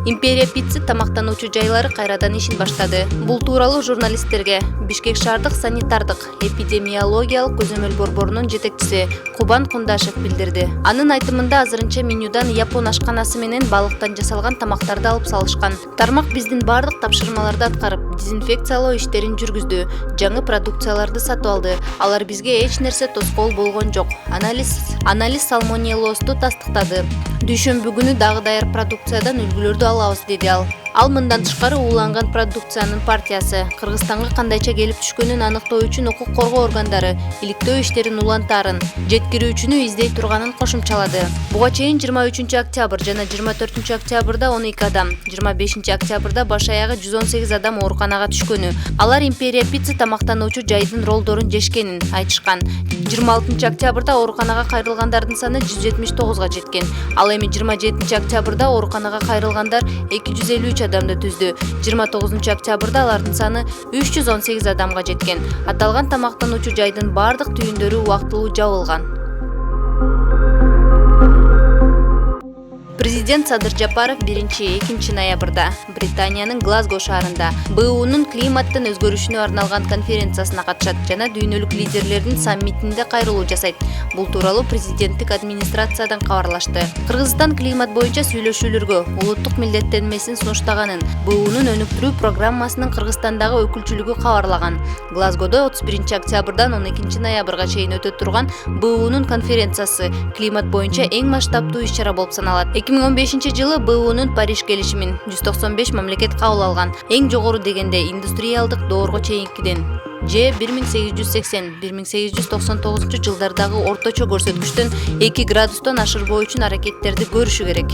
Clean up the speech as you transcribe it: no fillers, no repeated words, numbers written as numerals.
Империя Пицца тамактануучу жайлары кайрадан ишин баштады. Бул тууралуу журналисттерге Бишкек шаардык санитардык эпидемиологиялык көзөмөл борборунун жетекчиси Кубан Кундашев билдирди. Анын айтымында азырынча менюдан япон ашканасы менен балыктан жасалган тамактарды алып салышкан. Тармак биздин бардык тапшырмаларды аткарып, дезинфекциялоо иштерин жүргүздү. Жаңы продукцияларды сатып алды. Алар бизге эч нерсе тоскоол болгон жок. Анализ сальмонеллозду тастыктады. Дүйшөмбү күнү дагы даяр продукциядан үлгүлөрдү алабыз, деди ал. Ал мындан тышкары ууланган продукциянын партиясы Кыргызстанга кандайча келип түшкөнүн аныктоо үчүн укук коргоо органдары иликтөө иштерин улантаарын, жеткирүүчүнү издей турганын кошумчалады. Буга чейин 23 октябрь жана 24 октябрда 12 адам, 25 октябрда баш аягы 118 адам ооруканага түшкөнү, алар Империя Пицца тамактануучу жайдын роллдорун жешкенин айтышкан. 26 октябрда ооруканага кайрылгандардын саны 179га жеткен. Ал эми 27 октябрда ооруканага кайрылгандар 253 адамды түздү. 29 октябрда алардын саны 318 адамга жеткен. Аталган тамактануучу жайдын бардык түйүндөрү убактылуу жабылган. Президент Садыр Жапаров 1-2 ноябрда Британиянын Глазго шаарында БУнун климаттын өзгөрүшүнө арналган конференциясына катышат жана дүйнөлүк лидерлердин саммитинде кайрылуу жасайт. Бул тууралуу президенттик администрациядан кабарлашты. Кыргызстан климат боюнча сүйлөшүүлөргө улуттук милдеттенмесин сунуштаганын, БУнун өнүктүрүү программасынын Кыргызстандагы өкүлчүлүгү кабарлаган. Глазгодо 31 октябрдан 12 ноябрга чейин өтө турган БУнун конференциясы климат боюнча эң масштабдуу иш-чара болуп саналат. 2015 жылы БУнун Париж келишимин 195 мамлекет кабыл алган. Эң жогору дегенде индустриалдык доорго чейинкиден же 1880-1899 жылдардагы орточо көрсөткүчтөн 2 градустан ашырбоо үчүн аракеттерди көрүшү керек.